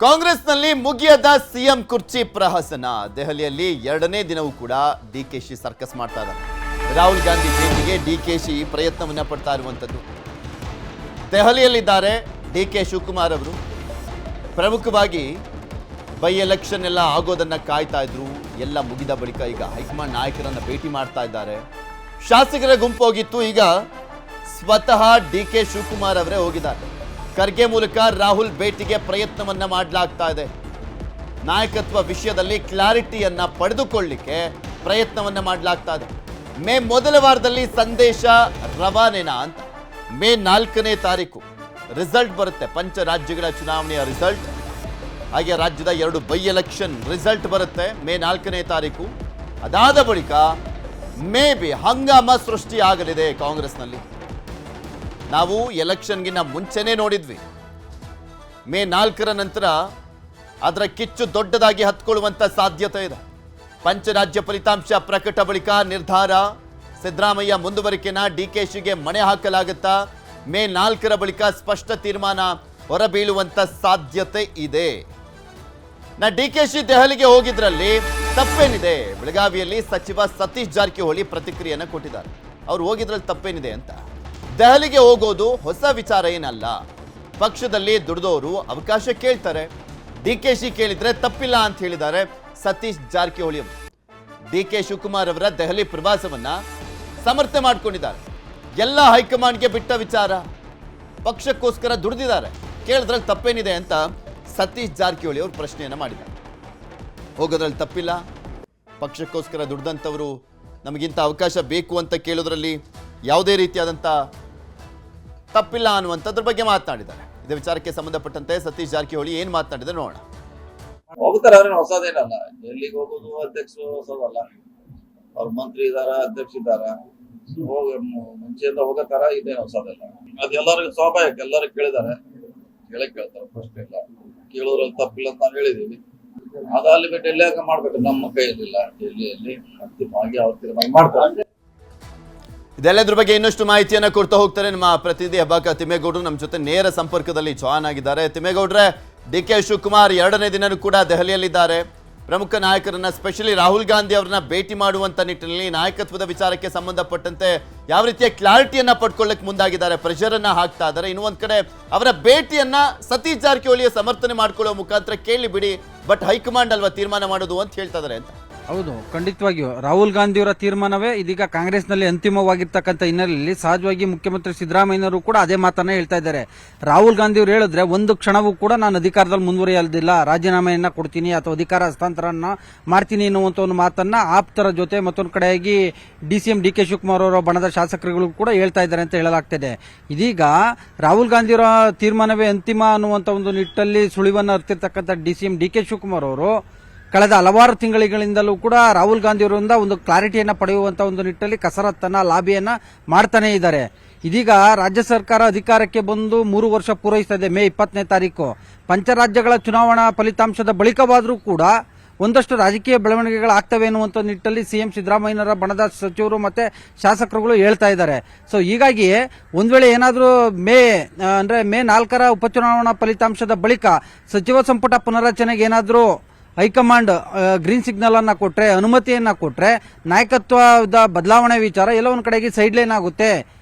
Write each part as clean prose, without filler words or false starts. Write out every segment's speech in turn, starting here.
ಕಾಂಗ್ರೆಸ್ನಲ್ಲಿ ಮುಗಿಯದ ಸಿಎಂ ಕುರ್ಚಿ ಪ್ರಹಸನ. ದೆಹಲಿಯಲ್ಲಿ ಎರಡನೇ ದಿನವೂ ಕೂಡ ಡಿಕೆಶಿ ಸರ್ಕಸ್ ಮಾಡ್ತಾ ಇದ್ದಾರೆ. ರಾಹುಲ್ ಗಾಂಧಿ ಭೇಟಿಗೆ ಡಿಕೆಶಿ ಪ್ರಯತ್ನವನ್ನ ಪಡ್ತಾ ಇರುವಂತದ್ದು. ದೆಹಲಿಯಲ್ಲಿದ್ದಾರೆ ಡಿಕೆ ಶಿವಕುಮಾರ್ ಅವರು. ಪ್ರಮುಖವಾಗಿ ಬೈ ಎಲೆಕ್ಷನ್ ಎಲ್ಲ ಆಗೋದನ್ನ ಕಾಯ್ತಾ ಇದ್ರು. ಎಲ್ಲ ಮುಗಿದ ಬಳಿಕ ಈಗ ಹೈಕಮಾಂಡ್ ನಾಯಕರನ್ನ ಭೇಟಿ ಮಾಡ್ತಾ ಇದ್ದಾರೆ. ಶಾಸಕರ ಗುಂಪು ಹೋಗಿತ್ತು, ಈಗ ಸ್ವತಃ ಡಿಕೆ ಶಿವಕುಮಾರ್ ಅವರೇ ಹೋಗಿದ್ದಾರೆ. ಖರ್ಗೆ ಮೂಲಕ ರಾಹುಲ್ ಭೇಟಿಗೆ ಪ್ರಯತ್ನವನ್ನ ಮಾಡಲಾಗ್ತಾ ಇದೆ. ನಾಯಕತ್ವ ವಿಷಯದಲ್ಲಿ ಕ್ಲಾರಿಟಿಯನ್ನ ಪಡೆದುಕೊಳ್ಳಲಿಕ್ಕೆ ಪ್ರಯತ್ನವನ್ನ ಮಾಡಲಾಗ್ತಾ ಇದೆ. ಮೇ ಮೊದಲ ವಾರದಲ್ಲಿ ಸಂದೇಶ ರವಾನೆನಾ ಅಂತ. ಮೇ 4ನೇ ತಾರೀಕು ರಿಸಲ್ಟ್ ಬರುತ್ತೆ, ಪಂಚ ರಾಜ್ಯಗಳ ಚುನಾವಣೆಯ ರಿಸಲ್ಟ್. ಹಾಗೆ ರಾಜ್ಯದ 2 ಬೈ ಎಲೆಕ್ಷನ್ ರಿಸಲ್ಟ್ ಬರುತ್ತೆ ಮೇ 4ನೇ ತಾರೀಕು. ಅದಾದ ಬಳಿಕ ಮೇ ಬಿ ಹಂಗಾಮ ಸೃಷ್ಟಿ ಆಗಲಿದೆ ಕಾಂಗ್ರೆಸ್ನಲ್ಲಿ. ನಾವು ಎಲೆಕ್ಷನ್ಗಿನ್ನ ಮುಂಚೆನೇ ನೋಡಿದ್ವಿ. ಮೇ 4ರ ನಂತರ ಅದರ ಕಿಚ್ಚು ದೊಡ್ಡದಾಗಿ ಹತ್ಕೊಳ್ಳುವಂತ ಸಾಧ್ಯತೆ ಇದೆ. ಪಂಚರಾಜ್ಯ ಫಲಿತಾಂಶ ಪ್ರಕಟ ಬಳಿಕ ನಿರ್ಧಾರ. ಸಿದ್ದರಾಮಯ್ಯ ಮುಂದುವರಿಕೆನ ಡಿಕೆಶಿಗೆ ಮಣೆ ಹಾಕಲಾಗುತ್ತಾ? ಮೇ 4ರ ಬಳಿಕ ಸ್ಪಷ್ಟ ತೀರ್ಮಾನ ಹೊರಬೀಳುವಂತ ಸಾಧ್ಯತೆ ಇದೆ. ಡಿಕೆಶಿ ದೆಹಲಿಗೆ ಹೋಗಿದ್ರಲ್ಲಿ ತಪ್ಪೇನಿದೆ? ಬೆಳಗಾವಿಯಲ್ಲಿ ಸಚಿವ ಸತೀಶ್ ಜಾರಕಿಹೊಳಿ ಪ್ರತಿಕ್ರಿಯೆಯನ್ನು ಕೊಟ್ಟಿದ್ದಾರೆ. ಅವ್ರು ಹೋಗಿದ್ರಲ್ಲಿ ತಪ್ಪೇನಿದೆ ಅಂತ. ದೆಹಲಿಗೆ ಹೋಗೋದು ಹೊಸ ವಿಚಾರ ಏನಲ್ಲ. ಪಕ್ಷದಲ್ಲಿ ದುಡಿದವರು ಅವಕಾಶ ಕೇಳ್ತಾರೆ. ಡಿಕೆಶಿ ಕೇಳಿದ್ರೆ ತಪ್ಪಿಲ್ಲ ಅಂತ ಹೇಳಿದ್ದಾರೆ ಸತೀಶ್ ಜಾರಕಿಹೊಳಿ ಅವರು. ಡಿಕೆ ಶಿವಕುಮಾರ್ ಅವರ ದೆಹಲಿ ಪ್ರವಾಸವನ್ನ ಸಮರ್ಥನೆ ಮಾಡಿಕೊಂಡಿದ್ದಾರೆ. ಎಲ್ಲ ಹೈಕಮಾಂಡ್ಗೆ ಬಿಟ್ಟ ವಿಚಾರ. ಪಕ್ಷಕ್ಕೋಸ್ಕರ ದುಡಿದಿದ್ದಾರೆ, ಕೇಳಿದ್ರಲ್ಲಿ ತಪ್ಪೇನಿದೆ ಅಂತ ಸತೀಶ್ ಜಾರಕಿಹೊಳಿ ಅವರು ಪ್ರಶ್ನೆಯನ್ನ ಮಾಡಿದ್ದಾರೆ. ಹೋಗೋದ್ರಲ್ಲಿ ತಪ್ಪಿಲ್ಲ, ಪಕ್ಷಕ್ಕೋಸ್ಕರ ದುಡ್ದಂಥವರು ನಮಗಿಂತ ಅವಕಾಶ ಬೇಕು ಅಂತ ಕೇಳೋದ್ರಲ್ಲಿ ಯಾವುದೇ ರೀತಿಯಾದಂಥ ತಪ್ಪಿಲ್ಲ ಅನ್ನುವಂಥದ್ರ ಬಗ್ಗೆ ಮಾತನಾಡಿದ್ದಾರೆ. ಇದೇ ವಿಚಾರಕ್ಕೆ ಸಂಬಂಧಪಟ್ಟಂತೆ ಸತೀಶ್ ಜಾರಕಿಹೊಳಿ ಏನ್ ಮಾತನಾಡಿದ್ರೆ ನೋಡೋಣ. ಹೋಗ್ತಾರೆ, ಅವ್ರೇನು ಹೊಸದೇನಲ್ಲ. ಡೆಲ್ಲಿಗೆ ಹೋಗೋದು ಅಧ್ಯಕ್ಷರು ಹೊಸದಲ್ಲ. ಅವ್ರ ಮಂತ್ರಿ ಇದಾರ, ಅಧ್ಯಕ್ಷ ಇದಾರ, ಮುಂಚೆಯಿಂದ ಹೋಗತಾರ, ಇದೇನು ಹೊಸದಲ್ಲ. ಅದೆಲ್ಲರಿಗೂ ಸ್ವಾಭಾವಿಕ. ಎಲ್ಲರೂ ಕೇಳಿದಾರೆ, ಕೇಳ್ತಾರೆ, ಪ್ರಶ್ನೆ ಇಲ್ಲ. ಕೇಳೋದ್ರಲ್ಲಿ ತಪ್ಪಿಲ್ಲ ಅಂತ ನಾವು ಹೇಳಿದೀವಿ. ಅದು ಅಲ್ಲಿ ಬಿಟ್ಟು ಡೆಲ್ಲಿಯಾಗ ಮಾಡ್ಬೇಕು, ನಮ್ಮ ಕೈಯಲ್ಲಿಲ್ಲ. ಡೆಲ್ಲಿಯಲ್ಲಿ ಅಂತಿಮವಾಗಿ ಅವ್ರ ತೀರ್ಮಾನ ಮಾಡ್ತಾರೆ. ಇದೆಲ್ಲದ್ರ ಬಗ್ಗೆ ಇನ್ನಷ್ಟು ಮಾಹಿತಿಯನ್ನ ಕೊಡ್ತಾ ಹೋಗ್ತಾರೆ ನಮ್ಮ ಪ್ರತಿನಿಧಿ ಅಬ್ಬಾಕ ತಿಮ್ಮೇಗೌಡರು ನಮ್ಮ ಜೊತೆ ನೇರ ಸಂಪರ್ಕದಲ್ಲಿ ಜಾಯ್ನ್ ಆಗಿದ್ದಾರೆ. ತಿಮ್ಮೇಗೌಡ್ರೆ, ಡಿಕೆ ಶಿವಕುಮಾರ್ ಎರಡನೇ ದಿನನೂ ಕೂಡ ದೆಹಲಿಯಲ್ಲಿದ್ದಾರೆ. ಪ್ರಮುಖ ನಾಯಕರನ್ನ, ಸ್ಪೆಷಲಿ ರಾಹುಲ್ ಗಾಂಧಿ ಅವರನ್ನ ಭೇಟಿ ಮಾಡುವಂತ ನಿಟ್ಟಿನಲ್ಲಿ ನಾಯಕತ್ವದ ವಿಚಾರಕ್ಕೆ ಸಂಬಂಧಪಟ್ಟಂತೆ ಯಾವ ರೀತಿಯ ಕ್ಲಾರಿಟಿಯನ್ನ ಪಡ್ಕೊಳ್ಳಕ್ಕೆ ಮುಂದಾಗಿದ್ದಾರೆ, ಪ್ರೆಷರ್ ಅನ್ನ ಹಾಕ್ತಾ ಇದ್ದಾರೆ. ಇನ್ನೊಂದ್ ಕಡೆ ಅವರ ಭೇಟಿಯನ್ನ ಸತೀಶ್ ಜಾರಕಿಹೊಳಿಯ ಸಮರ್ಥನೆ ಮಾಡ್ಕೊಳ್ಳೋ ಮುಖಾಂತರ ಕೇಳಿ ಬಿಡಿ, ಬಟ್ ಹೈಕಮಾಂಡ್ ಅಲ್ವಾ ತೀರ್ಮಾನ ಮಾಡೋದು ಅಂತ ಹೇಳ್ತಾ ಇದ್ದಾರೆ ಅಂತ. ಹೌದು, ಖಂಡಿತವಾಗಿಯೂ ರಾಹುಲ್ ಗಾಂಧಿಯವರ ತೀರ್ಮಾನವೇ ಇದೀಗ ಕಾಂಗ್ರೆಸ್ನಲ್ಲಿ ಅಂತಿಮವಾಗಿರ್ತಕ್ಕಂಥ ಹಿನ್ನೆಲೆಯಲ್ಲಿ ಸಹಜವಾಗಿ ಮುಖ್ಯಮಂತ್ರಿ ಸಿದ್ದರಾಮಯ್ಯನವರು ಕೂಡ ಅದೇ ಮಾತನ್ನ ಹೇಳ್ತಾ ಇದ್ದಾರೆ. ರಾಹುಲ್ ಗಾಂಧಿಯವರು ಹೇಳಿದ್ರೆ ಒಂದು ಕ್ಷಣವೂ ಕೂಡ ನಾನು ಅಧಿಕಾರದಲ್ಲಿ ಮುಂದುವರಿಯಲಿಲ್ಲ, ರಾಜೀನಾಮೆಯನ್ನ ಕೊಡ್ತೀನಿ ಅಥವಾ ಅಧಿಕಾರ ಹಸ್ತಾಂತರನ್ನ ಮಾಡ್ತೀನಿ ಎನ್ನುವಂತ ಒಂದು ಮಾತನ್ನ ಆಪ್ತರ ಜೊತೆ ಮತ್ತೊಂದು ಕಡೆಯಾಗಿ ಡಿಸಿಎಂ ಡಿಕೆ ಶಿವಕುಮಾರ್ ಅವರ ಬಣದ ಶಾಸಕರುಗಳು ಕೂಡ ಹೇಳ್ತಾ ಇದ್ದಾರೆ ಅಂತ ಹೇಳಲಾಗ್ತಿದೆ. ಇದೀಗ ರಾಹುಲ್ ಗಾಂಧಿಯವರ ತೀರ್ಮಾನವೇ ಅಂತಿಮ ಅನ್ನುವಂತ ಒಂದು ನಿಟ್ಟಲ್ಲಿ ಸುಳಿವನ್ನ ಅರ್ತಿರ್ತಕ್ಕಂಥ ಡಿಸಿಎಂ ಡಿಕೆ ಶಿವಕುಮಾರ್ ಅವರು ಕಳೆದ ಹಲವಾರು ತಿಂಗಳಿಂದಲೂ ಕೂಡ ರಾಹುಲ್ ಗಾಂಧಿ ಅವರಿಂದ ಒಂದು ಕ್ಲಾರಿಟಿಯನ್ನ ಪಡೆಯುವಂತ ಒಂದು ನಿಟ್ಟಲ್ಲಿ ಕಸರತ್ತನ್ನ ಲಾಬಿಯನ್ನ ಮಾಡ್ತಾನೆ ಇದ್ದಾರೆ. ಇದೀಗ ರಾಜ್ಯ ಸರ್ಕಾರ ಅಧಿಕಾರಕ್ಕೆ ಬಂದು 3 ವರ್ಷ ಪೂರೈಸ್ತಾ ಇದೆ. ಮೇ 20ನೇ ತಾರೀಕು ಪಂಚರಾಜ್ಯಗಳ ಚುನಾವಣಾ ಫಲಿತಾಂಶದ ಬಳಿಕವಾದರೂ ಕೂಡ ಒಂದಷ್ಟು ರಾಜಕೀಯ ಬೆಳವಣಿಗೆಗಳಾಗ್ತವೆ ಎನ್ನುವಂತ ನಿಟ್ಟಲ್ಲಿ ಸಿಎಂ ಸಿದ್ದರಾಮಯ್ಯನವರ ಬಣದ ಸಚಿವರು ಮತ್ತೆ ಶಾಸಕರುಗಳು ಹೇಳ್ತಾ ಇದ್ದಾರೆ. ಸೊ ಹೀಗಾಗಿ ಒಂದ್ ವೇಳೆ ಏನಾದರೂ ಮೇ 4ರ ಉಪಚುನಾವಣಾ ಫಲಿತಾಂಶದ ಬಳಿಕ ಸಚಿವ ಸಂಪುಟ ಪುನರಚನೆಗೆ ಏನಾದರೂ ಹೈಕಮಾಂಡ್ ಗ್ರೀನ್ ಸಿಗ್ನಲ್ ಅನ್ನ ಕೊಟ್ರೆ, ಅನುಮತಿಯನ್ನ ಕೊಟ್ರೆ, ನಾಯಕತ್ವದ ಬದಲಾವಣೆ ವಿಚಾರ ಎಲ್ಲ ಒಂದ್ ಕಡೆಗೆ ಸೈಡ್ ಲೈನ್ ಆಗುತ್ತೆ.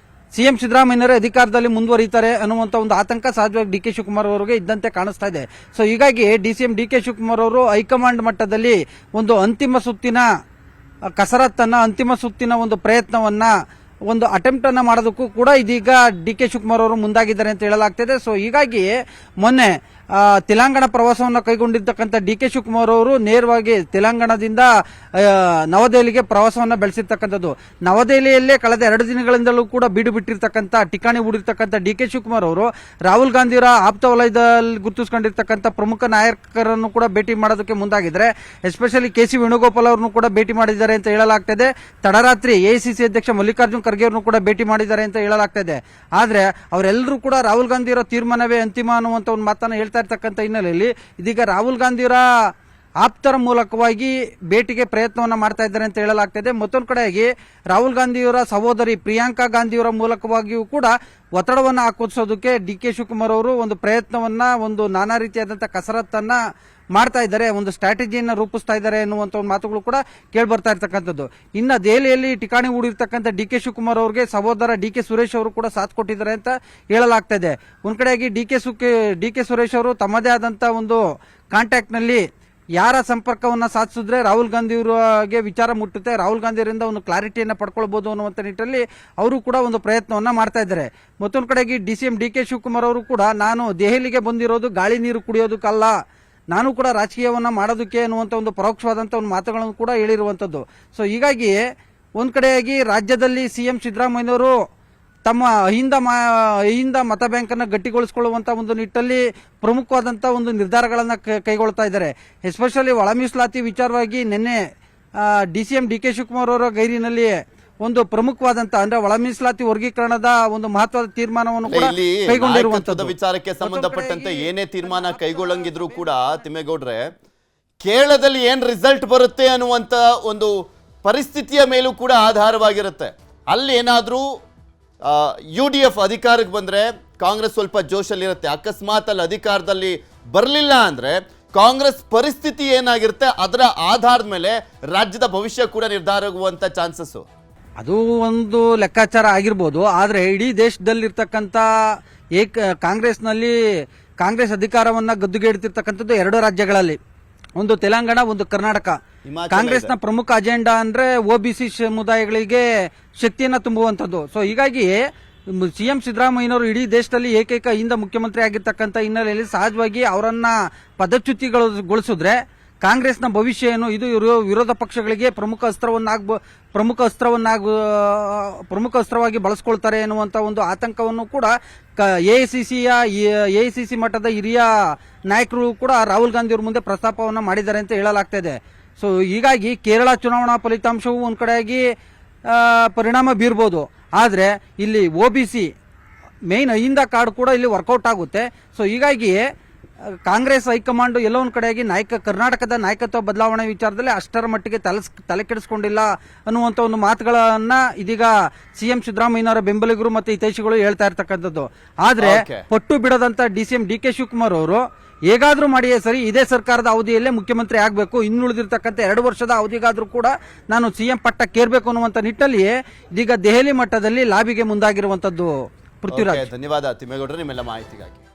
ಸಿಎಂ ಸಿದ್ದರಾಮಯ್ಯನವರೇ ಅಧಿಕಾರದಲ್ಲಿ ಮುಂದುವರಿತಾರೆ ಅನ್ನುವಂತ ಒಂದು ಆತಂಕ ಸಹಜವಾಗಿ ಡಿಕೆ ಶಿವಕುಮಾರ್ ಅವರಿಗೆ ಇದ್ದಂತೆ ಕಾಣಿಸ್ತಾ ಇದೆ. ಸೊ ಹೀಗಾಗಿ ಡಿಸಿಎಂ ಡಿಕೆ ಶಿವಕುಮಾರ್ ಅವರು ಹೈಕಮಾಂಡ್ ಮಟ್ಟದಲ್ಲಿ ಒಂದು ಅಂತಿಮ ಸುತ್ತಿನ ಕಸರತ್ತನ್ನ, ಅಂತಿಮ ಸುತ್ತಿನ ಒಂದು ಪ್ರಯತ್ನವನ್ನ, ಒಂದು ಅಟೆಂಪ್ಟ್ ಅನ್ನ ಮಾಡೋದಕ್ಕೂ ಕೂಡ ಇದೀಗ ಡಿಕೆ ಶಿವಕುಮಾರ್ ಅವರು ಮುಂದಾಗಿದ್ದಾರೆ ಅಂತ ಹೇಳಲಾಗ್ತಿದೆ. ಸೊ ಹೀಗಾಗಿ ಮೊನ್ನೆ ತೆಲಂಗಾಣ ಪ್ರವಾಸವನ್ನು ಕೈಗೊಂಡಿರ್ತಕ್ಕಂಥ ಡಿಕೆ ಶಿವಕುಮಾರ್ ಅವರು ನೇರವಾಗಿ ತೆಲಂಗಾಣದಿಂದ ನವದೆಹಲಿಗೆ ಪ್ರವಾಸವನ್ನ ಬೆಳೆಸಿರ್ತಕ್ಕಂಥದ್ದು. ನವದೆಹಲಿಯಲ್ಲೇ ಕಳೆದ 2 ದಿನಗಳಿಂದಲೂ ಕೂಡ ಬೀಡು ಬಿಟ್ಟಿರ್ತಕ್ಕಂಥ, ಠಿಕಾಣಿ ಹೂಡಿರ್ತಕ್ಕಂಥ ಡಿಕೆ ಶಿವಕುಮಾರ್ ಅವರು ರಾಹುಲ್ ಗಾಂಧಿಯವರ ಆಪ್ತ ವಲಯದಲ್ಲಿ ಗುರುತಿಸಿಕೊಂಡಿರ್ತಕ್ಕಂಥ ಪ್ರಮುಖ ನಾಯಕರನ್ನು ಕೂಡ ಭೇಟಿ ಮಾಡೋದಕ್ಕೆ ಮುಂದಾಗಿದ್ದಾರೆ. ಎಸ್ಪೆಷಲಿ ಕೆಸಿ ವೇಣುಗೋಪಾಲ್ ಅವರನ್ನು ಕೂಡ ಭೇಟಿ ಮಾಡಿದ್ದಾರೆ ಅಂತ ಹೇಳಲಾಗ್ತದೆ. ತಡರಾತ್ರಿ ಎಐಸಿಸಿ ಅಧ್ಯಕ್ಷ ಮಲ್ಲಿಕಾರ್ಜುನ್ ಖರ್ಗೆ ಅವರನ್ನು ಕೂಡ ಭೇಟಿ ಮಾಡಿದ್ದಾರೆ ಅಂತ ಹೇಳಲಾಗ್ತದೆ. ಆದ್ರೆ ಅವರೆಲ್ಲರೂ ಕೂಡ ರಾಹುಲ್ ಗಾಂಧಿಯವರ ತೀರ್ಮಾನವೇ ಅಂತಿಮ ಅನ್ನುವಂತ ಒಂದು ಮಾತನ್ನ ಹೇಳ್ತಾ ಇರ್ತಕ್ಕಂಥ ಹಿನ್ನೆಲೆಯಲ್ಲಿ ಇದೀಗ ರಾಹುಲ್ ಗಾಂಧಿಯವರ ಆಪ್ತರ ಮೂಲಕವಾಗಿ ಭೇಟಿಗೆ ಪ್ರಯತ್ನವನ್ನ ಮಾಡ್ತಾ ಇದ್ದಾರೆ ಅಂತ ಹೇಳಲಾಗ್ತಿದೆ. ಮತ್ತೊಂದು ಕಡೆಯಾಗಿ ರಾಹುಲ್ ಗಾಂಧಿಯವರ ಸಹೋದರಿ ಪ್ರಿಯಾಂಕಾ ಗಾಂಧಿಯವರ ಮೂಲಕವಾಗಿಯೂ ಕೂಡ ಒತ್ತಡವನ್ನು ಹಾಕಿಸೋದಕ್ಕೆ ಡಿ ಕೆ ಶಿವಕುಮಾರ್ ಅವರು ಒಂದು ಪ್ರಯತ್ನವನ್ನ, ಒಂದು ನಾನಾ ರೀತಿಯಾದಂತಹ ಕಸರತ್ತನ್ನ ಮಾಡ್ತಾ ಇದ್ದಾರೆ, ಒಂದು ಸ್ಟ್ರಾಟಜಿಯನ್ನ ರೂಪಿಸ್ತಾ ಇದ್ದಾರೆ ಎನ್ನುವಂತ ಒಂದು ಮಾತುಗಳು ಕೂಡ ಕೇಳಿ ಬರ್ತಾ ಇರ್ತಕ್ಕಂಥದ್ದು. ಇನ್ನ ದೆಹಲಿಯಲ್ಲಿ ಠಿಕಾಣಿ ಹೂಡಿರ್ತಕ್ಕಂಥ ಡಿ ಕೆ ಶಿವಕುಮಾರ್ ಅವರಿಗೆ ಸಹೋದರ ಡಿ ಕೆ ಸುರೇಶ್ ಅವರು ಕೂಡ ಸಾಥ್ ಕೊಟ್ಟಿದ್ದಾರೆ ಅಂತ ಹೇಳಲಾಗ್ತಾ ಇದೆ. ಒಂದ್ ಕಡೆಯಾಗಿ ಡಿ ಕೆ ಸುರೇಶ್ ಅವರು ತಮ್ಮದೇ ಆದಂತ ಒಂದು ಕಾಂಟ್ಯಾಕ್ಟ್ ನಲ್ಲಿ ಯಾರ ಸಂಪರ್ಕವನ್ನ ಸಾಧಿಸಿದ್ರೆ ರಾಹುಲ್ ಗಾಂಧಿ ಅವರಿಗೆ ವಿಚಾರ ಮುಟ್ಟುತ್ತೆ, ರಾಹುಲ್ ಗಾಂಧಿಯವರಿಂದ ಒಂದು ಕ್ಲಾರಿಟಿಯನ್ನ ಪಡ್ಕೊಳ್ಬಹುದು ಅನ್ನುವಂತ ನಿಟ್ಟಿನಲ್ಲಿ ಅವರು ಕೂಡ ಒಂದು ಪ್ರಯತ್ನವನ್ನ ಮಾಡ್ತಾ ಇದ್ದಾರೆ. ಮತ್ತೊಂದು ಕಡೆಗೆ ಸಿಎಂ ಡಿ ಕೆ ಶಿವಕುಮಾರ್ ಅವರು ಕೂಡ ನಾನು ದೆಹಲಿಗೆ ಬಂದಿರೋದು ಗಾಳಿ ನೀರು ಕುಡಿಯೋದಕ್ಕಲ್ಲ, ನಾನು ಕೂಡ ರಾಜಕೀಯವನ್ನ ಮಾಡೋದಕ್ಕೆ ಅನ್ನುವಂತ ಒಂದು ಪರೋಕ್ಷವಾದಂತ ಒಂದು ಮಾತುಗಳನ್ನು ಕೂಡ ಹೇಳಿರುವಂತದ್ದು. ಸೊ ಹೀಗಾಗಿ ಒಂದ್ ಕಡೆಯಾಗಿ ರಾಜ್ಯದಲ್ಲಿ ಸಿಎಂ ಸಿದ್ದರಾಮಯ್ಯನವರು ತಮ್ಮ ಅಹಿಂದ ಮತ ಬ್ಯಾಂಕ್ ಅನ್ನ ಗಟ್ಟಿಗೊಳಿಸಿಕೊಳ್ಳುವಂತ ಒಂದು ನಿಟ್ಟಲ್ಲಿ ಪ್ರಮುಖವಾದಂತ ಒಂದು ನಿರ್ಧಾರಗಳನ್ನ ಕೈಗೊಳ್ತಾ ಇದ್ದಾರೆ. ಎಸ್ಪೆಷಲಿ ಒಳ ಮೀಸಲಾತಿ ವಿಚಾರವಾಗಿ ನಿನ್ನೆ ಸಿಎಂ ಡಿ ಕೆ ಶಿವಕುಮಾರ್ ಅವರ ಗೈರಿನಲ್ಲಿ ಒಂದು ಪ್ರಮುಖವಾದಂತ ಅಂದ್ರೆ ಒಳ ಮೀಸಲಾತಿ ವರ್ಗೀಕರಣದ ಒಂದು ಮಹತ್ವದ ತೀರ್ಮಾನವನ್ನು ಕೂಡ ಇಲ್ಲಿ ಕೈಗೊಂಡಿರುವಂತದ್ದು. ವಿಚಾರಕ್ಕೆ ಸಂಬಂಧಪಟ್ಟಂತೆ ಏನೇ ತೀರ್ಮಾನ ಕೈಗೊಳ್ಳಂಗಿದ್ರು ಕೂಡ ತಿಮ್ಮೇಗೌಡ್ರೆ, ಕೇರಳದಲ್ಲಿ ಏನ್ ರಿಸಲ್ಟ್ ಬರುತ್ತೆ ಅನ್ನುವಂತ ಒಂದು ಪರಿಸ್ಥಿತಿಯ ಮೇಲೂ ಕೂಡ ಆಧಾರವಾಗಿರುತ್ತೆ. ಅಲ್ಲಿ ಏನಾದ್ರೂ UDF ಅಧಿಕಾರಕ್ಕೆ ಬಂದ್ರೆ ಕಾಂಗ್ರೆಸ್ ಸ್ವಲ್ಪ ಜೋಶಲ್ಲಿರುತ್ತೆ. ಅಕಸ್ಮಾತ್ ಅಲ್ಲಿ ಅಧಿಕಾರದಲ್ಲಿ ಬರಲಿಲ್ಲ ಅಂದ್ರೆ ಕಾಂಗ್ರೆಸ್ ಪರಿಸ್ಥಿತಿ ಏನಾಗಿರುತ್ತೆ ಅದರ ಆಧಾರದ ಮೇಲೆ ರಾಜ್ಯದ ಭವಿಷ್ಯ ಕೂಡ ನಿರ್ಧಾರ ಆಗುವಂತ ಚಾನ್ಸಸ್ ಅದು ಒಂದು ಲೆಕ್ಕಾಚಾರ ಆಗಿರ್ಬೋದು. ಆದ್ರೆ ಇಡೀ ದೇಶದಲ್ಲಿರ್ತಕ್ಕಂಥ ಕಾಂಗ್ರೆಸ್ ಅಧಿಕಾರವನ್ನ ಗದ್ದುಗೆಡ್ತಿರ್ತಕ್ಕಂಥದ್ದು 2 ರಾಜ್ಯಗಳಲ್ಲಿ, ಒಂದು ತೆಲಂಗಾಣ, ಒಂದು ಕರ್ನಾಟಕ. ಕಾಂಗ್ರೆಸ್ನ ಪ್ರಮುಖ ಅಜೆಂಡಾ ಅಂದ್ರೆ OBC ಸಮುದಾಯಗಳಿಗೆ ಶಕ್ತಿಯನ್ನ ತುಂಬುವಂಥದ್ದು. ಸೊ ಹೀಗಾಗಿ ಸಿಎಂ ಸಿದ್ದರಾಮಯ್ಯನವರು ಇಡೀ ದೇಶದಲ್ಲಿ ಏಕೈಕ ಹಿಂದ ಮುಖ್ಯಮಂತ್ರಿ ಆಗಿರ್ತಕ್ಕಂಥ ಹಿನ್ನೆಲೆಯಲ್ಲಿ ಸಹಜವಾಗಿ ಅವರನ್ನ ಪದಚ್ಯುತಿಗೊಳಿಸಿದ್ರೆ ಕಾಂಗ್ರೆಸ್ನ ಭವಿಷ್ಯ ಏನು, ಇದು ವಿರೋಧ ಪಕ್ಷಗಳಿಗೆ ಪ್ರಮುಖ ಅಸ್ತ್ರವಾಗಿ ಬಳಸ್ಕೊಳ್ತಾರೆ ಎನ್ನುವಂತ ಒಂದು ಆತಂಕವನ್ನು ಕೂಡ ಎಐಸಿಸಿ ಮಟ್ಟದ ಹಿರಿಯ ನಾಯಕರು ಕೂಡ ರಾಹುಲ್ ಗಾಂಧಿ ಅವರ ಮುಂದೆ ಪ್ರಸ್ತಾಪವನ್ನ ಮಾಡಿದ್ದಾರೆ ಅಂತ ಹೇಳಲಾಗ್ತಾ ಇದೆ. ಸೊ ಹೀಗಾಗಿ ಕೇರಳ ಚುನಾವಣಾ ಫಲಿತಾಂಶವು ಒಂದ್ ಕಡೆಯಾಗಿ ಪರಿಣಾಮ ಬೀರ್ಬೋದು, ಆದ್ರೆ ಇಲ್ಲಿ OBC ಮೇನ್ ಅಹಿಂದ ಕಾರ್ಡ್ ಕೂಡ ಇಲ್ಲಿ ವರ್ಕೌಟ್ ಆಗುತ್ತೆ. ಸೊ ಹೀಗಾಗಿ ಕಾಂಗ್ರೆಸ್ ಹೈಕಮಾಂಡ್ ಎಲ್ಲೋ ಒಂದ್ ಕಡೆಯಾಗಿ ಕರ್ನಾಟಕದ ನಾಯಕತ್ವ ಬದಲಾವಣೆ ವಿಚಾರದಲ್ಲಿ ಅಷ್ಟರ ಮಟ್ಟಿಗೆ ತಲೆ ಕೆಡಿಸಿಕೊಂಡಿಲ್ಲ ಅನ್ನುವಂತ ಒಂದು ಮಾತುಗಳನ್ನ ಇದೀಗ ಸಿಎಂ ಸಿದ್ದರಾಮಯ್ಯನವರ ಬೆಂಬಲಿಗರು ಮತ್ತೆ ಹಿತೈಷಿಗಳು ಹೇಳ್ತಾ ಇರ್ತಕ್ಕಂಥದ್ದು. ಆದ್ರೆ ಪಟ್ಟು ಬಿಡದಂತ ಸಿಎಂ ಡಿ ಕೆ ಶಿವಕುಮಾರ್ ಅವರು ಹೇಗಾದ್ರೂ ಮಾಡಿಯೇ ಸರಿ ಇದೇ ಸರ್ಕಾರದ ಅವಧಿಯಲ್ಲೇ ಮುಖ್ಯಮಂತ್ರಿ ಆಗಬೇಕು, ಇನ್ನುಳಿದಿರ್ತಕ್ಕಂಥ 2 ವರ್ಷದ ಅವಧಿಗಾದ್ರೂ ಕೂಡ ನಾನು ಸಿಎಂ ಪಟ್ಟಕ್ಕೇರ್ಬೇಕು ಅನ್ನುವಂತ ನಿಟ್ಟಲ್ಲಿ ಇದೀಗ ದೆಹಲಿ ಮಟ್ಟದಲ್ಲಿ ಲಾಬಿಗೆ ಮುಂದಾಗಿರುವಂತದ್ದು. ಪೃಥ್ವಿರಾಜ್, ಧನ್ಯವಾದ ತಿಮ್ಮೇಗೌಡರು ನಿಮ್ಮೆಲ್ಲ ಮಾಹಿತಿಗಾಗಿ.